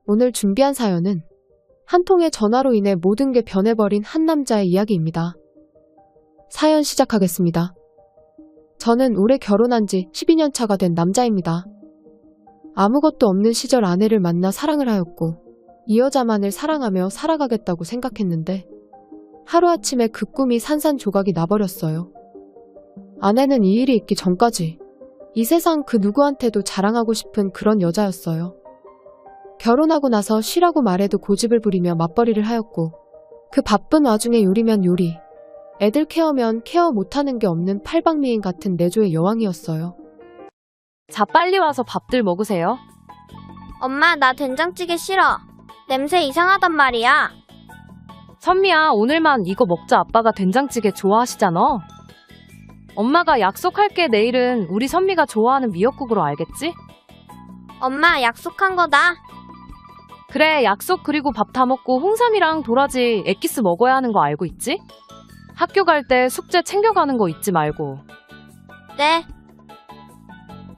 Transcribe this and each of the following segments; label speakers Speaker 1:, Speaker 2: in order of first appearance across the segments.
Speaker 1: 오늘 준비한 사연은 한 통의 전화로 인해 모든 게 변해버린 한 남자의 이야기입니다. 사연 시작하겠습니다. 저는 올해 결혼한 지 12년 차가 된 남자입니다. 아무것도 없는 시절 아내를 만나 사랑을 하였고 이 여자만을 사랑하며 살아가겠다고 생각했는데 하루아침에 그 꿈이 산산조각이 나버렸어요. 아내는 이 일이 있기 전까지 이 세상 그 누구한테도 자랑하고 싶은 그런 여자였어요. 결혼하고 나서 쉬라고 말해도 고집을 부리며 맞벌이를 하였고 그 바쁜 와중에 요리면 요리, 애들 케어면 케어 못하는 게 없는 팔방미인 같은 내조의 여왕이었어요.
Speaker 2: 자, 빨리 와서 밥들 먹으세요.
Speaker 3: 엄마, 나 된장찌개 싫어. 냄새 이상하단 말이야.
Speaker 2: 선미야, 오늘만 이거 먹자. 아빠가 된장찌개 좋아하시잖아. 엄마가 약속할게. 내일은 우리 선미가 좋아하는 미역국으로, 알겠지?
Speaker 3: 엄마, 약속한 거다.
Speaker 2: 그래, 약속. 그리고 밥 다 먹고 홍삼이랑 도라지 액기스 먹어야 하는 거 알고 있지? 학교 갈 때 숙제 챙겨가는 거 잊지 말고.
Speaker 3: 네.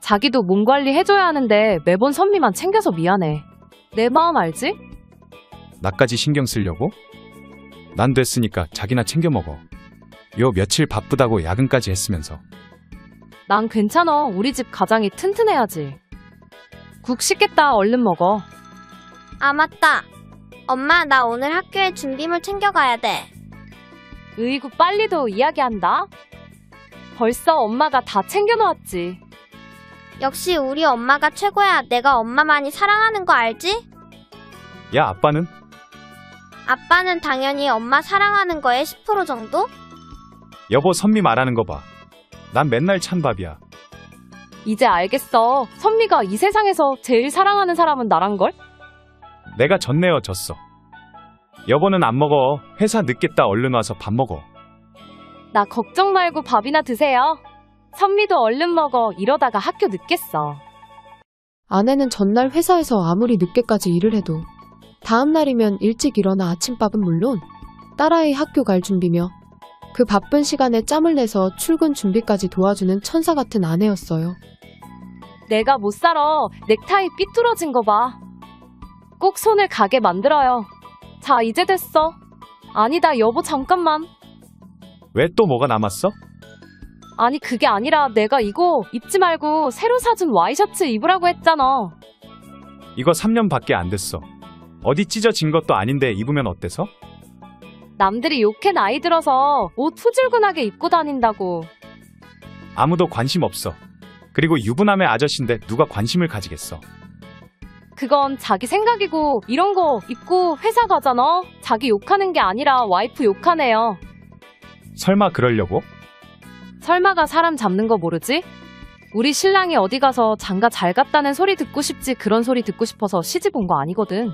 Speaker 2: 자기도 몸 관리 해줘야 하는데 매번 선미만 챙겨서 미안해. 내 마음 알지?
Speaker 4: 나까지 신경 쓰려고? 난 됐으니까 자기나 챙겨 먹어. 요 며칠 바쁘다고 야근까지 했으면서.
Speaker 2: 난 괜찮아. 우리 집 가장이 튼튼해야지. 국 식겠다. 얼른 먹어.
Speaker 3: 아, 맞다. 엄마, 나 오늘 학교에 준비물 챙겨가야 돼.
Speaker 2: 으이구, 빨리도 이야기한다. 벌써 엄마가 다 챙겨놓았지.
Speaker 3: 역시 우리 엄마가 최고야. 내가 엄마 많이 사랑하는 거 알지?
Speaker 4: 야, 아빠는?
Speaker 3: 아빠는 당연히 엄마 사랑하는 거에 10% 정도?
Speaker 4: 여보, 선미 말하는 거 봐. 난 맨날 찬밥이야.
Speaker 2: 이제 알겠어. 선미가 이 세상에서 제일 사랑하는 사람은 나란걸?
Speaker 4: 내가 졌네요, 졌어. 여보는 안 먹어. 회사 늦겠다. 얼른 와서 밥 먹어.
Speaker 2: 나 걱정 말고 밥이나 드세요. 선미도 얼른 먹어. 이러다가 학교 늦겠어.
Speaker 1: 아내는 전날 회사에서 아무리 늦게까지 일을 해도 다음 날이면 일찍 일어나 아침밥은 물론 딸아이 학교 갈 준비며 그 바쁜 시간에 짬을 내서 출근 준비까지 도와주는 천사 같은 아내였어요.
Speaker 2: 내가 못 살아. 넥타이 삐뚤어진 거 봐. 꼭 손을 가게 만들어요. 자, 이제 됐어. 아니다, 여보, 잠깐만.
Speaker 4: 왜 또 뭐가 남았어?
Speaker 2: 아니, 그게 아니라 내가 이거 입지 말고 새로 사준 와이셔츠 입으라고 했잖아.
Speaker 4: 이거 3년밖에 안 됐어. 어디 찢어진 것도 아닌데 입으면 어때서?
Speaker 2: 남들이 욕해 나이 들어서 옷 후줄근하게 입고 다닌다고.
Speaker 4: 아무도 관심 없어. 그리고 유부남의 아저씨인데 누가 관심을 가지겠어.
Speaker 2: 그건 자기 생각이고 이런 거 입고 회사 가잖아. 자기 욕하는 게 아니라 와이프 욕하네요.
Speaker 4: 설마 그러려고?
Speaker 2: 설마가 사람 잡는 거 모르지? 우리 신랑이 어디 가서 장가 잘 갔다는 소리 듣고 싶지 그런 소리 듣고 싶어서 시집 온 거 아니거든.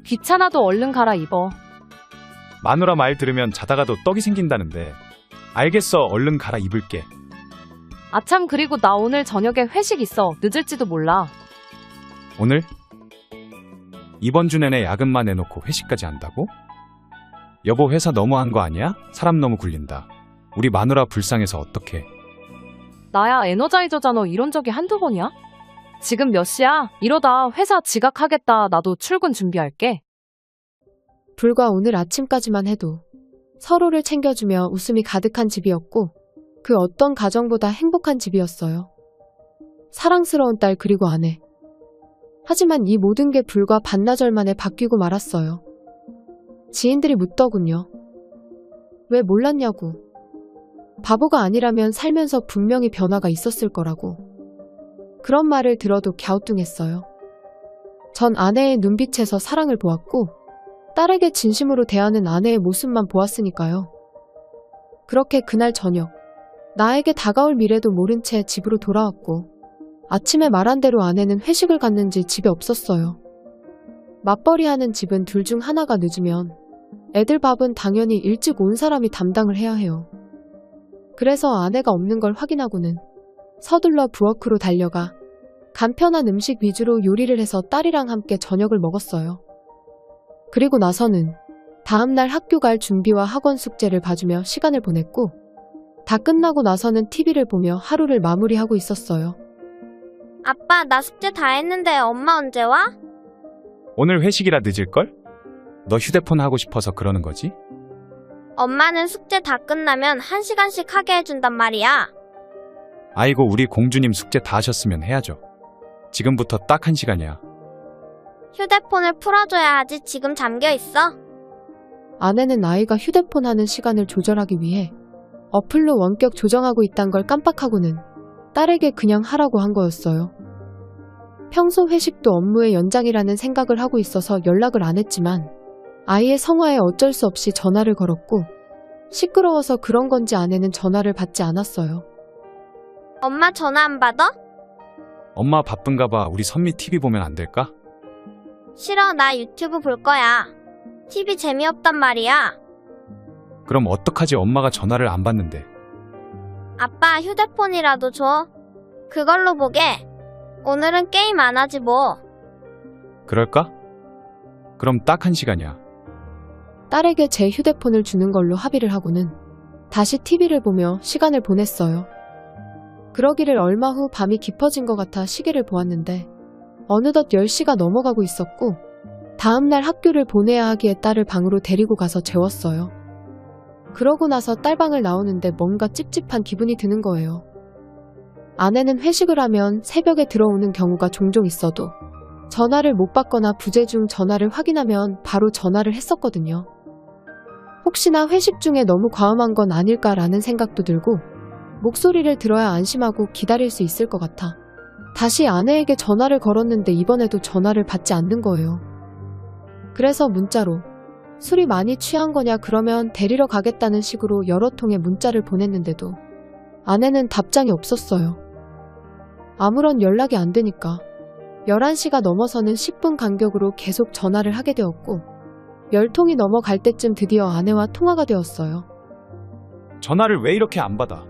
Speaker 2: 귀찮아도 얼른 갈아입어.
Speaker 4: 마누라 말 들으면 자다가도 떡이 생긴다는데. 알겠어, 얼른 갈아입을게.
Speaker 2: 아참, 그리고 나 오늘 저녁에 회식 있어. 늦을지도 몰라.
Speaker 4: 오늘? 이번 주 내내 야근만 해놓고 회식까지 한다고? 여보, 회사 너무한 거 아니야? 사람 너무 굴린다. 우리 마누라 불쌍해서 어떡해.
Speaker 2: 나야 에너자이저잖아. 이런 적이 한두 번이야? 지금 몇 시야? 이러다 회사 지각하겠다. 나도 출근 준비할게.
Speaker 1: 불과 오늘 아침까지만 해도 서로를 챙겨주며 웃음이 가득한 집이었고 그 어떤 가정보다 행복한 집이었어요. 사랑스러운 딸 그리고 아내. 하지만 이 모든 게 불과 반나절 만에 바뀌고 말았어요. 지인들이 묻더군요. 왜 몰랐냐고. 바보가 아니라면 살면서 분명히 변화가 있었을 거라고. 그런 말을 들어도 갸우뚱했어요. 전 아내의 눈빛에서 사랑을 보았고 딸에게 진심으로 대하는 아내의 모습만 보았으니까요. 그렇게 그날 저녁 나에게 다가올 미래도 모른 채 집으로 돌아왔고 아침에 말한 대로 아내는 회식을 갔는지 집에 없었어요. 맞벌이하는 집은 둘 중 하나가 늦으면 애들 밥은 당연히 일찍 온 사람이 담당을 해야 해요. 그래서 아내가 없는 걸 확인하고는 서둘러 부엌으로 달려가 간편한 음식 위주로 요리를 해서 딸이랑 함께 저녁을 먹었어요. 그리고 나서는 다음날 학교 갈 준비와 학원 숙제를 봐주며 시간을 보냈고 다 끝나고 나서는 TV를 보며 하루를 마무리하고 있었어요.
Speaker 3: 아빠, 나 숙제 다 했는데 엄마 언제 와?
Speaker 4: 오늘 회식이라 늦을걸? 너 휴대폰 하고 싶어서 그러는 거지?
Speaker 3: 엄마는 숙제 다 끝나면 1시간씩 하게 해준단 말이야.
Speaker 4: 아이고, 우리 공주님 숙제 다 하셨으면 해야죠. 지금부터 딱 1시간이야.
Speaker 3: 휴대폰을 풀어줘야 하지. 지금 잠겨 있어.
Speaker 1: 아내는 아이가 휴대폰 하는 시간을 조절하기 위해 어플로 원격 조정하고 있단 걸 깜빡하고는 딸에게 그냥 하라고 한 거였어요. 평소 회식도 업무의 연장이라는 생각을 하고 있어서 연락을 안 했지만 아이의 성화에 어쩔 수 없이 전화를 걸었고 시끄러워서 그런 건지 아내는 전화를 받지 않았어요.
Speaker 3: 엄마 전화 안 받아?
Speaker 4: 엄마 바쁜가 봐. 우리 선미 TV 보면 안 될까?
Speaker 3: 싫어. 나 유튜브 볼 거야. TV 재미없단 말이야.
Speaker 4: 그럼 어떡하지? 엄마가 전화를 안 받는데.
Speaker 3: 아빠 휴대폰이라도 줘. 그걸로 보게. 오늘은 게임 안 하지 뭐.
Speaker 4: 그럴까? 그럼 딱 1시간이야.
Speaker 1: 딸에게 제 휴대폰을 주는 걸로 합의를 하고는 다시 TV를 보며 시간을 보냈어요. 그러기를 얼마 후 밤이 깊어진 것 같아 시계를 보았는데 어느덧 10시가 넘어가고 있었고 다음날 학교를 보내야 하기에 딸을 방으로 데리고 가서 재웠어요. 그러고 나서 딸 방을 나오는데 뭔가 찝찝한 기분이 드는 거예요. 아내는 회식을 하면 새벽에 들어오는 경우가 종종 있어도 전화를 못 받거나 부재 중 전화를 확인하면 바로 전화를 했었거든요. 혹시나 회식 중에 너무 과음한 건 아닐까라는 생각도 들고 목소리를 들어야 안심하고 기다릴 수 있을 것 같아 다시 아내에게 전화를 걸었는데 이번에도 전화를 받지 않는 거예요. 그래서 문자로 술이 많이 취한 거냐 그러면 데리러 가겠다는 식으로 여러 통의 문자를 보냈는데도 아내는 답장이 없었어요. 아무런 연락이 안 되니까 11시가 넘어서는 10분 간격으로 계속 전화를 하게 되었고 10통이 넘어갈 때쯤 드디어 아내와 통화가 되었어요.
Speaker 4: 전화를 왜 이렇게 안 받아?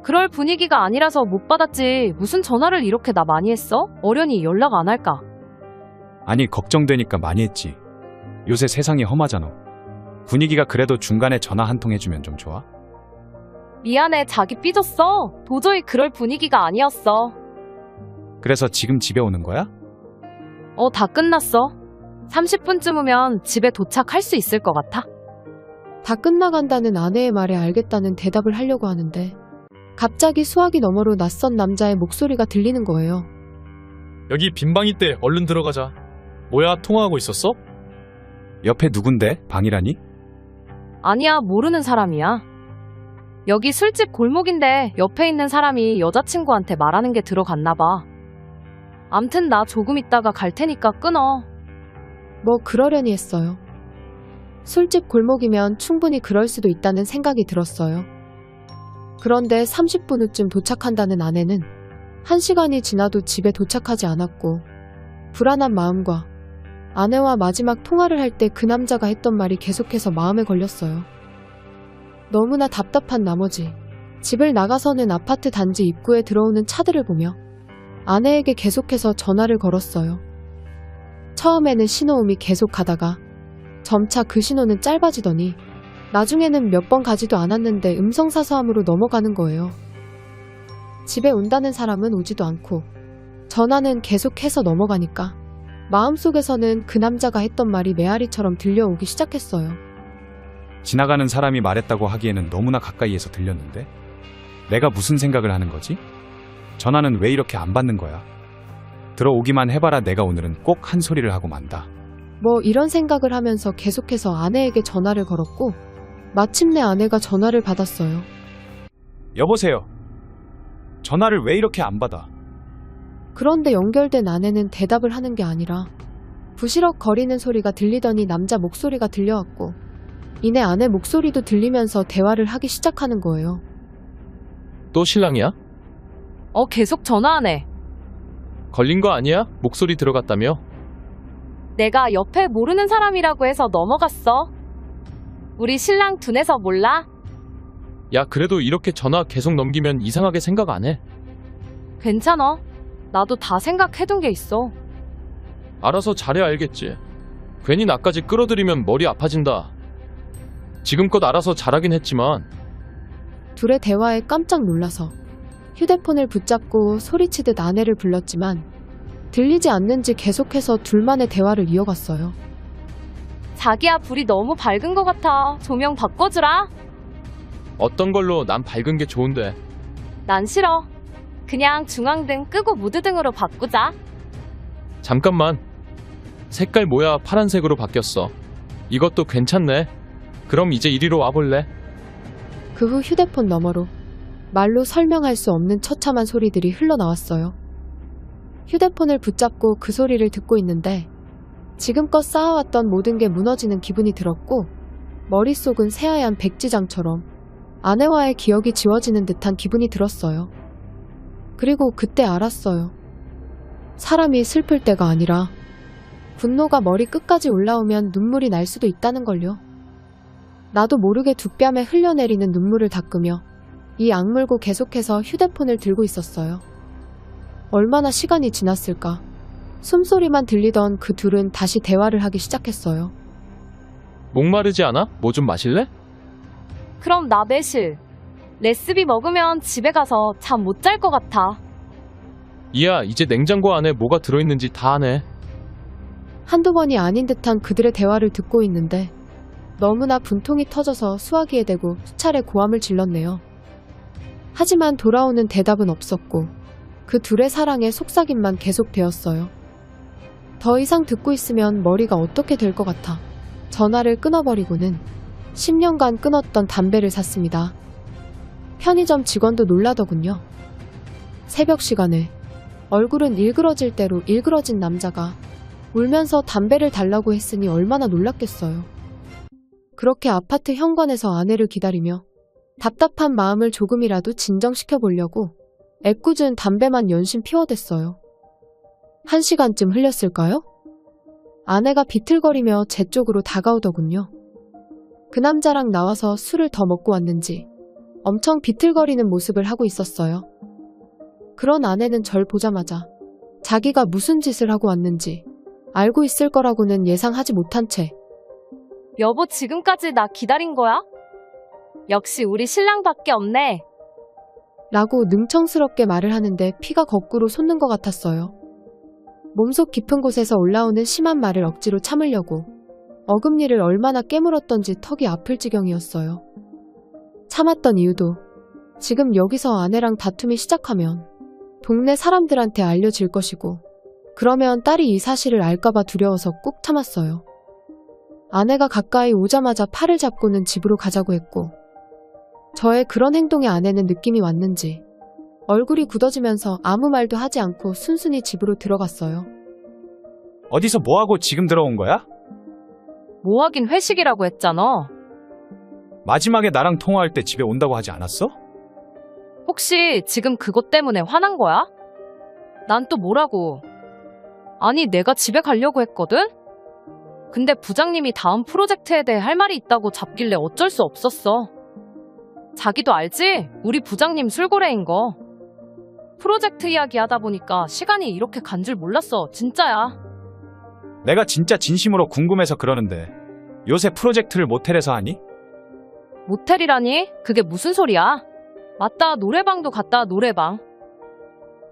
Speaker 2: 그럴 분위기가 아니라서 못 받았지. 무슨 전화를 이렇게 나 많이 했어? 어련히 연락 안 할까?
Speaker 4: 아니, 걱정되니까 많이 했지. 요새 세상이 험하잖아. 분위기가 그래도 중간에 전화 한 통 해주면 좀 좋아?
Speaker 2: 미안해. 자기 삐졌어. 도저히 그럴 분위기가 아니었어.
Speaker 4: 그래서 지금 집에 오는 거야?
Speaker 2: 다 끝났어. 30분쯤 후면 집에 도착할 수 있을 것 같아.
Speaker 1: 다 끝나간다는 아내의 말에 알겠다는 대답을 하려고 하는데 갑자기 수화기 너머로 낯선 남자의 목소리가 들리는 거예요.
Speaker 5: 여기 빈방 있대. 얼른 들어가자. 뭐야, 통화하고 있었어?
Speaker 4: 옆에 누군데? 방이라니?
Speaker 2: 아니야, 모르는 사람이야. 여기 술집 골목인데 옆에 있는 사람이 여자친구한테 말하는 게 들어갔나 봐. 암튼 나 조금 있다가 갈 테니까 끊어.
Speaker 1: 뭐 그러려니 했어요. 술집 골목이면 충분히 그럴 수도 있다는 생각이 들었어요. 그런데 30분 후쯤 도착한다는 아내는 1시간이 지나도 집에 도착하지 않았고 불안한 마음과 아내와 마지막 통화를 할 때 그 남자가 했던 말이 계속해서 마음에 걸렸어요. 너무나 답답한 나머지 집을 나가서는 아파트 단지 입구에 들어오는 차들을 보며 아내에게 계속해서 전화를 걸었어요. 처음에는 신호음이 계속 가다가 점차 그 신호는 짧아지더니 나중에는 몇 번 가지도 않았는데 음성사서함으로 넘어가는 거예요. 집에 온다는 사람은 오지도 않고 전화는 계속해서 넘어가니까 마음속에서는 그 남자가 했던 말이 메아리처럼 들려오기 시작했어요.
Speaker 4: 지나가는 사람이 말했다고 하기에는 너무나 가까이에서 들렸는데? 내가 무슨 생각을 하는 거지? 전화는 왜 이렇게 안 받는 거야? 들어오기만 해봐라. 내가 오늘은 꼭 한 소리를 하고 만다.
Speaker 1: 뭐 이런 생각을 하면서 계속해서 아내에게 전화를 걸었고 마침내 아내가 전화를 받았어요.
Speaker 4: 여보세요. 전화를 왜 이렇게 안 받아?
Speaker 1: 그런데 연결된 아내는 대답을 하는 게 아니라 부시럭 거리는 소리가 들리더니 남자 목소리가 들려왔고 이내 아내 목소리도 들리면서 대화를 하기 시작하는 거예요.
Speaker 5: 또 신랑이야?
Speaker 2: 계속 전화하네.
Speaker 5: 걸린 거 아니야? 목소리 들어갔다며?
Speaker 2: 내가 옆에 모르는 사람이라고 해서 넘어갔어. 우리 신랑 둔해서 몰라?
Speaker 5: 야, 그래도 이렇게 전화 계속 넘기면 이상하게 생각 안 해?
Speaker 2: 괜찮아. 나도 다 생각해둔 게 있어.
Speaker 5: 알아서 잘해 알겠지. 괜히 나까지 끌어들이면 머리 아파진다. 지금껏 알아서 잘하긴 했지만.
Speaker 1: 둘의 대화에 깜짝 놀라서 휴대폰을 붙잡고 소리치듯 아내를 불렀지만 들리지 않는지 계속해서 둘만의 대화를 이어갔어요.
Speaker 2: 자기야, 불이 너무 밝은 것 같아. 조명 바꿔주라.
Speaker 5: 어떤 걸로 난 밝은 게 좋은데.
Speaker 2: 난 싫어. 그냥 중앙등 끄고 무드등으로 바꾸자.
Speaker 5: 잠깐만. 색깔 뭐야? 파란색으로 바뀌었어. 이것도 괜찮네. 그럼 이제 이리로 와볼래?
Speaker 1: 그 후 휴대폰 너머로 말로 설명할 수 없는 처참한 소리들이 흘러나왔어요. 휴대폰을 붙잡고 그 소리를 듣고 있는데 지금껏 쌓아왔던 모든 게 무너지는 기분이 들었고 머릿속은 새하얀 백지장처럼 아내와의 기억이 지워지는 듯한 기분이 들었어요. 그리고 그때 알았어요. 사람이 슬플 때가 아니라 분노가 머리 끝까지 올라오면 눈물이 날 수도 있다는 걸요. 나도 모르게 두 뺨에 흘려내리는 눈물을 닦으며 이 악물고 계속해서 휴대폰을 들고 있었어요. 얼마나 시간이 지났을까? 숨소리만 들리던 그 둘은 다시 대화를 하기 시작했어요.
Speaker 5: 목마르지 않아? 뭐 좀 마실래?
Speaker 2: 그럼 나 매실. 레시피 먹으면 집에 가서 잠 못 잘 것 같아.
Speaker 5: 이야, 이제 냉장고 안에 뭐가 들어있는지 다 아네.
Speaker 1: 한두 번이 아닌 듯한 그들의 대화를 듣고 있는데 너무나 분통이 터져서 수화기에 대고 수차례 고함을 질렀네요. 하지만 돌아오는 대답은 없었고 그 둘의 사랑의 속삭임만 계속되었어요. 더 이상 듣고 있으면 머리가 어떻게 될 것 같아 전화를 끊어버리고는 10년간 끊었던 담배를 샀습니다. 편의점 직원도 놀라더군요. 새벽 시간에 얼굴은 일그러질 대로 일그러진 남자가 울면서 담배를 달라고 했으니 얼마나 놀랐겠어요. 그렇게 아파트 현관에서 아내를 기다리며 답답한 마음을 조금이라도 진정시켜 보려고 애꿎은 담배만 연신 피워댔어요. 1시간쯤 흘렸을까요? 아내가 비틀거리며 제 쪽으로 다가오더군요. 그 남자랑 나와서 술을 더 먹고 왔는지 엄청 비틀거리는 모습을 하고 있었어요. 그런 아내는 절 보자마자 자기가 무슨 짓을 하고 왔는지 알고 있을 거라고는 예상하지 못한 채
Speaker 2: 여보, 지금까지 나 기다린 거야? 역시 우리 신랑밖에 없네.
Speaker 1: 라고 능청스럽게 말을 하는데 피가 거꾸로 솟는 것 같았어요. 몸속 깊은 곳에서 올라오는 심한 말을 억지로 참으려고 어금니를 얼마나 깨물었던지 턱이 아플 지경이었어요. 참았던 이유도 지금 여기서 아내랑 다툼이 시작하면 동네 사람들한테 알려질 것이고 그러면 딸이 이 사실을 알까봐 두려워서 꾹 참았어요. 아내가 가까이 오자마자 팔을 잡고는 집으로 가자고 했고 저의 그런 행동에 아내는 느낌이 왔는지 얼굴이 굳어지면서 아무 말도 하지 않고 순순히 집으로 들어갔어요.
Speaker 4: 어디서 뭐하고 지금 들어온 거야?
Speaker 2: 뭐 하긴 회식이라고 했잖아.
Speaker 4: 마지막에 나랑 통화할 때 집에 온다고 하지 않았어?
Speaker 2: 혹시 지금 그것 때문에 화난 거야? 난 또 뭐라고. 아니, 내가 집에 가려고 했거든? 근데 부장님이 다음 프로젝트에 대해 할 말이 있다고 잡길래 어쩔 수 없었어. 자기도 알지? 우리 부장님 술고래인 거. 프로젝트 이야기 하다 보니까 시간이 이렇게 간 줄 몰랐어. 진짜야.
Speaker 4: 내가 진짜 진심으로 궁금해서 그러는데 요새 프로젝트를 모텔에서 하니?
Speaker 2: 모텔이라니? 그게 무슨 소리야? 맞다, 노래방도 갔다. 노래방.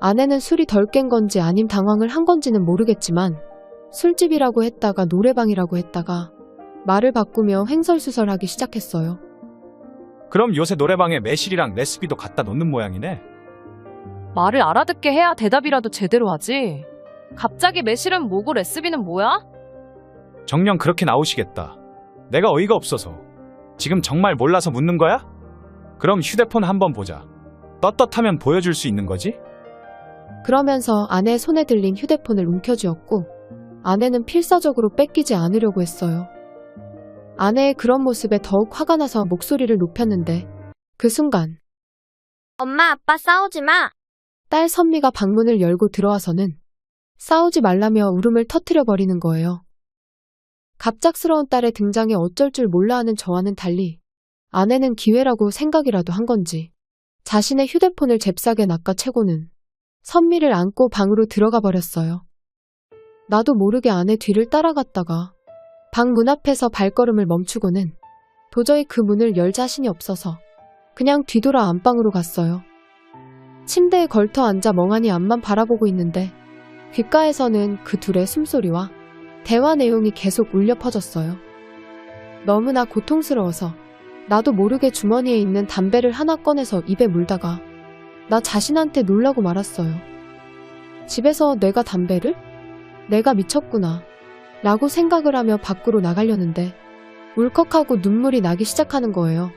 Speaker 1: 아내는 술이 덜 깬 건지 아님 당황을 한 건지는 모르겠지만 술집이라고 했다가 노래방이라고 했다가 말을 바꾸며 횡설수설하기 시작했어요.
Speaker 4: 그럼 요새 노래방에 매실이랑 레시피도 갖다 놓는 모양이네.
Speaker 2: 말을 알아듣게 해야 대답이라도 제대로 하지. 갑자기 매실은 뭐고 레시피는 뭐야?
Speaker 4: 정녕 그렇게 나오시겠다. 내가 어이가 없어서. 지금 정말 몰라서 묻는 거야? 그럼 휴대폰 한번 보자. 떳떳하면 보여줄 수 있는 거지?
Speaker 1: 그러면서 아내의 손에 들린 휴대폰을 움켜쥐었고 아내는 필사적으로 뺏기지 않으려고 했어요. 아내의 그런 모습에 더욱 화가 나서 목소리를 높였는데 그 순간
Speaker 3: 엄마, 아빠 싸우지 마.
Speaker 1: 딸 선미가 방문을 열고 들어와서는 싸우지 말라며 울음을 터뜨려 버리는 거예요. 갑작스러운 딸의 등장에 어쩔 줄 몰라 하는 저와는 달리 아내는 기회라고 생각이라도 한 건지 자신의 휴대폰을 잽싸게 낚아채고는 선미를 안고 방으로 들어가 버렸어요. 나도 모르게 아내 뒤를 따라갔다가 방 문 앞에서 발걸음을 멈추고는 도저히 그 문을 열 자신이 없어서 그냥 뒤돌아 안방으로 갔어요. 침대에 걸터 앉아 멍하니 앞만 바라보고 있는데 귓가에서는 그 둘의 숨소리와 대화 내용이 계속 울려 퍼졌어요. 너무나 고통스러워서 나도 모르게 주머니에 있는 담배를 하나 꺼내서 입에 물다가 나 자신한테 놀라고 말았어요. 집에서 내가 담배를? 내가 미쳤구나 라고 생각을 하며 밖으로 나가려는데 울컥하고 눈물이 나기 시작하는 거예요.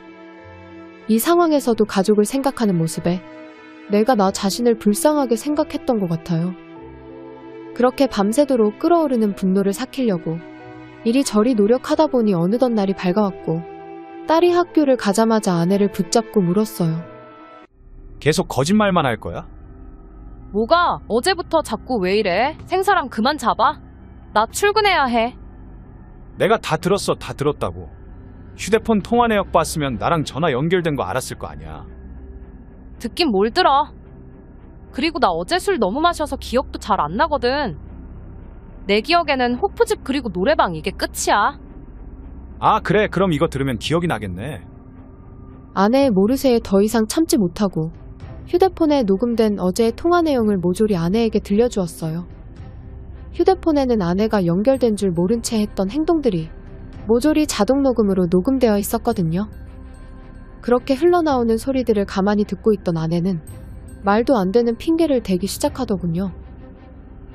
Speaker 1: 이 상황에서도 가족을 생각하는 모습에 내가 나 자신을 불쌍하게 생각했던 것 같아요. 그렇게 밤새도록 끓어오르는 분노를 삭히려고 이리저리 노력하다 보니 어느덧 날이 밝아왔고 딸이 학교를 가자마자 아내를 붙잡고 물었어요.
Speaker 4: 계속 거짓말만 할 거야?
Speaker 2: 뭐가 어제부터 자꾸 왜 이래? 생사람 그만 잡아. 나 출근해야 해.
Speaker 4: 내가 다 들었어. 다 들었다고. 휴대폰 통화 내역 봤으면 나랑 전화 연결된 거 알았을 거 아니야.
Speaker 2: 듣긴 뭘 들어. 그리고 나 어제 술 너무 마셔서 기억도 잘 안 나거든. 내 기억에는 호프집 그리고 노래방 이게 끝이야.
Speaker 4: 아, 그래. 그럼 이거 들으면 기억이 나겠네.
Speaker 1: 아내의 모르쇠에 더 이상 참지 못하고 휴대폰에 녹음된 어제의 통화 내용을 모조리 아내에게 들려주었어요. 휴대폰에는 아내가 연결된 줄 모른 채 했던 행동들이 모조리 자동 녹음으로 녹음되어 있었거든요. 그렇게 흘러나오는 소리들을 가만히 듣고 있던 아내는 말도 안 되는 핑계를 대기 시작하더군요.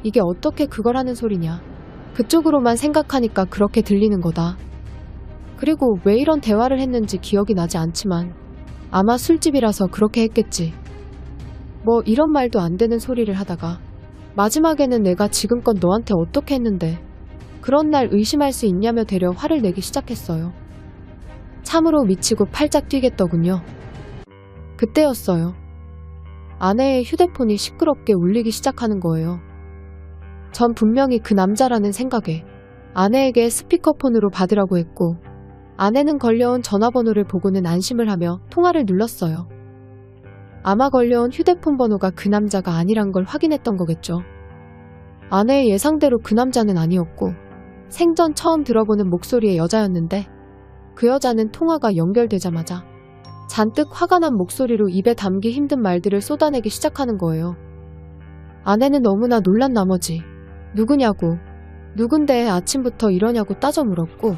Speaker 1: 이게 어떻게 그걸 하는 소리냐. 그쪽으로만 생각하니까 그렇게 들리는 거다. 그리고 왜 이런 대화를 했는지 기억이 나지 않지만 아마 술집이라서 그렇게 했겠지. 뭐 이런 말도 안 되는 소리를 하다가 마지막에는 내가 지금껏 너한테 어떻게 했는데 그런 날 의심할 수 있냐며 되려 화를 내기 시작했어요. 참으로 미치고 팔짝 뛰겠더군요. 그때였어요. 아내의 휴대폰이 시끄럽게 울리기 시작하는 거예요. 전 분명히 그 남자라는 생각에 아내에게 스피커폰으로 받으라고 했고 아내는 걸려온 전화번호를 보고는 안심을 하며 통화를 눌렀어요. 아마 걸려온 휴대폰 번호가 그 남자가 아니란 걸 확인했던 거겠죠. 아내의 예상대로 그 남자는 아니었고 생전 처음 들어보는 목소리의 여자였는데 그 여자는 통화가 연결되자마자 잔뜩 화가 난 목소리로 입에 담기 힘든 말들을 쏟아내기 시작하는 거예요. 아내는 너무나 놀란 나머지 누구냐고, 누군데 아침부터 이러냐고 따져 물었고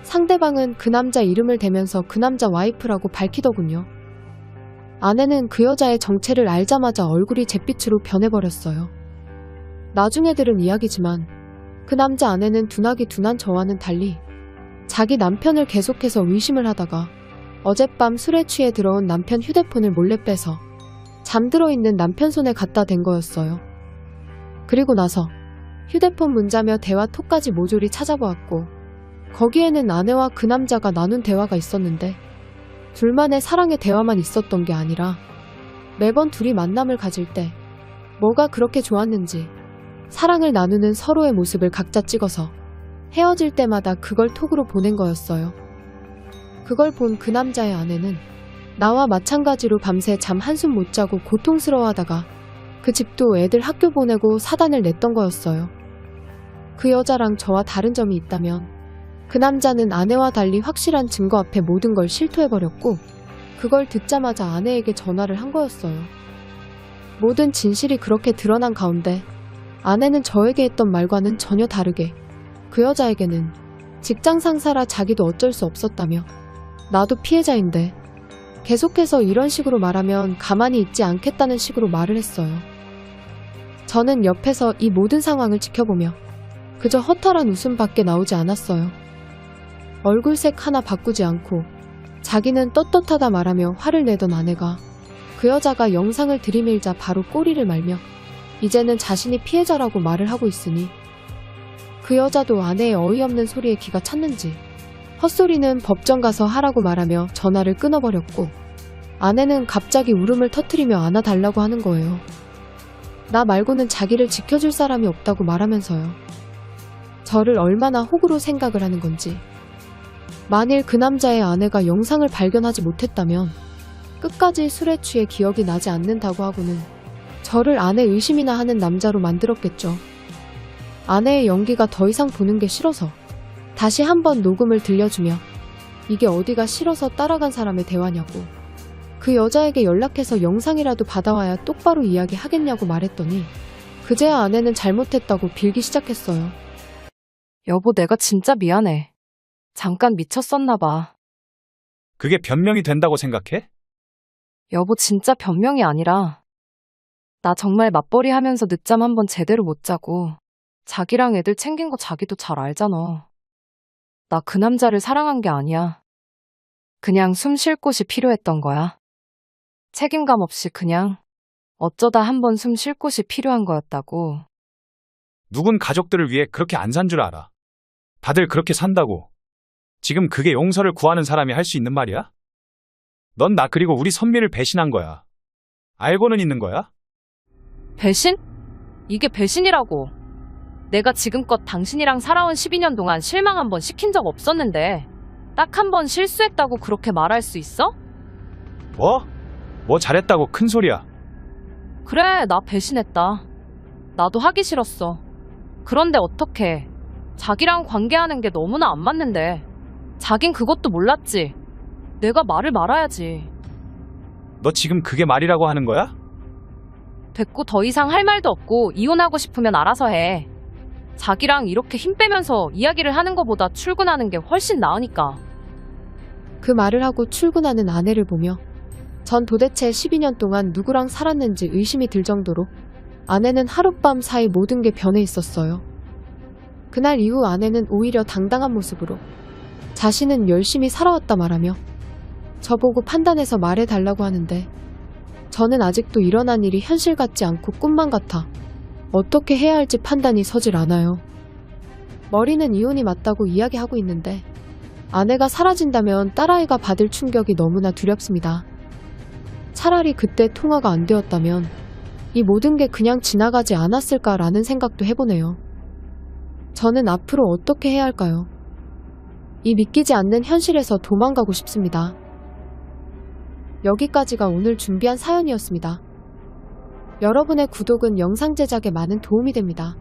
Speaker 1: 상대방은 그 남자 이름을 대면서 그 남자 와이프라고 밝히더군요. 아내는 그 여자의 정체를 알자마자 얼굴이 잿빛으로 변해버렸어요. 나중에 들은 이야기지만 그 남자 아내는 둔하기 둔한 저와는 달리 자기 남편을 계속해서 의심을 하다가 어젯밤 술에 취해 들어온 남편 휴대폰을 몰래 빼서 잠들어 있는 남편 손에 갖다 댄 거였어요. 그리고 나서 휴대폰 문자며 대화 톡까지 모조리 찾아보았고 거기에는 아내와 그 남자가 나눈 대화가 있었는데 둘만의 사랑의 대화만 있었던 게 아니라 매번 둘이 만남을 가질 때 뭐가 그렇게 좋았는지 사랑을 나누는 서로의 모습을 각자 찍어서 헤어질 때마다 그걸 톡으로 보낸 거였어요. 그걸 본 그 남자의 아내는 나와 마찬가지로 밤새 잠 한숨 못 자고 고통스러워하다가 그 집도 애들 학교 보내고 사단을 냈던 거였어요. 그 여자랑 저와 다른 점이 있다면 그 남자는 아내와 달리 확실한 증거 앞에 모든 걸 실토해버렸고 그걸 듣자마자 아내에게 전화를 한 거였어요. 모든 진실이 그렇게 드러난 가운데 아내는 저에게 했던 말과는 전혀 다르게 그 여자에게는 직장 상사라 자기도 어쩔 수 없었다며 나도 피해자인데 계속해서 이런 식으로 말하면 가만히 있지 않겠다는 식으로 말을 했어요. 저는 옆에서 이 모든 상황을 지켜보며 그저 허탈한 웃음밖에 나오지 않았어요. 얼굴색 하나 바꾸지 않고 자기는 떳떳하다 말하며 화를 내던 아내가 그 여자가 영상을 들이밀자 바로 꼬리를 말며 이제는 자신이 피해자라고 말을 하고 있으니 그 여자도 아내의 어이없는 소리에 기가 찼는지 헛소리는 법정 가서 하라고 말하며 전화를 끊어버렸고 아내는 갑자기 울음을 터뜨리며 안아달라고 하는 거예요. 나 말고는 자기를 지켜줄 사람이 없다고 말하면서요. 저를 얼마나 호구로 생각을 하는 건지. 만일 그 남자의 아내가 영상을 발견하지 못했다면 끝까지 술에 취해 기억이 나지 않는다고 하고는 저를 아내 의심이나 하는 남자로 만들었겠죠. 아내의 연기가 더 이상 보는 게 싫어서 다시 한번 녹음을 들려주며 이게 어디가 싫어서 따라간 사람의 대화냐고 그 여자에게 연락해서 영상이라도 받아와야 똑바로 이야기하겠냐고 말했더니 그제야 아내는 잘못했다고 빌기 시작했어요.
Speaker 2: 여보, 내가 진짜 미안해. 잠깐 미쳤었나 봐.
Speaker 4: 그게 변명이 된다고 생각해?
Speaker 2: 여보, 진짜 변명이 아니라 나 정말 맞벌이 하면서 늦잠 한 번 제대로 못 자고 자기랑 애들 챙긴 거 자기도 잘 알잖아. 나 그 남자를 사랑한 게 아니야. 그냥 숨 쉴 곳이 필요했던 거야. 책임감 없이 그냥 어쩌다 한 번 숨 쉴 곳이 필요한 거였다고.
Speaker 4: 누군 가족들을 위해 그렇게 안 산 줄 알아. 다들 그렇게 산다고. 지금 그게 용서를 구하는 사람이 할 수 있는 말이야? 넌 나 그리고 우리 선미를 배신한 거야. 알고는 있는 거야?
Speaker 2: 배신? 이게 배신이라고. 내가 지금껏 당신이랑 살아온 12년 동안 실망 한 번 시킨 적 없었는데 딱 한 번 실수했다고 그렇게 말할 수 있어?
Speaker 4: 뭐? 뭐 잘했다고 큰 소리야.
Speaker 2: 그래, 나 배신했다. 나도 하기 싫었어. 그런데 어떡해. 자기랑 관계하는 게 너무나 안 맞는데. 자긴 그것도 몰랐지. 내가 말을 말아야지.
Speaker 4: 너 지금 그게 말이라고 하는 거야?
Speaker 2: 됐고, 더 이상 할 말도 없고 이혼하고 싶으면 알아서 해. 자기랑 이렇게 힘 빼면서 이야기를 하는 것보다 출근하는 게 훨씬 나으니까.
Speaker 1: 그 말을 하고 출근하는 아내를 보며 전 도대체 12년 동안 누구랑 살았는지 의심이 들 정도로 아내는 하룻밤 사이 모든 게 변해 있었어요. 그날 이후 아내는 오히려 당당한 모습으로 자신은 열심히 살아왔다 말하며 저보고 판단해서 말해달라고 하는데 저는 아직도 일어난 일이 현실 같지 않고 꿈만 같아 어떻게 해야 할지 판단이 서질 않아요. 머리는 이혼이 맞다고 이야기하고 있는데 아내가 사라진다면 딸아이가 받을 충격이 너무나 두렵습니다. 차라리 그때 통화가 안 되었다면 이 모든 게 그냥 지나가지 않았을까라는 생각도 해보네요. 저는 앞으로 어떻게 해야 할까요? 이 믿기지 않는 현실에서 도망가고 싶습니다. 여기까지가 오늘 준비한 사연이었습니다. 여러분의 구독은 영상 제작에 많은 도움이 됩니다.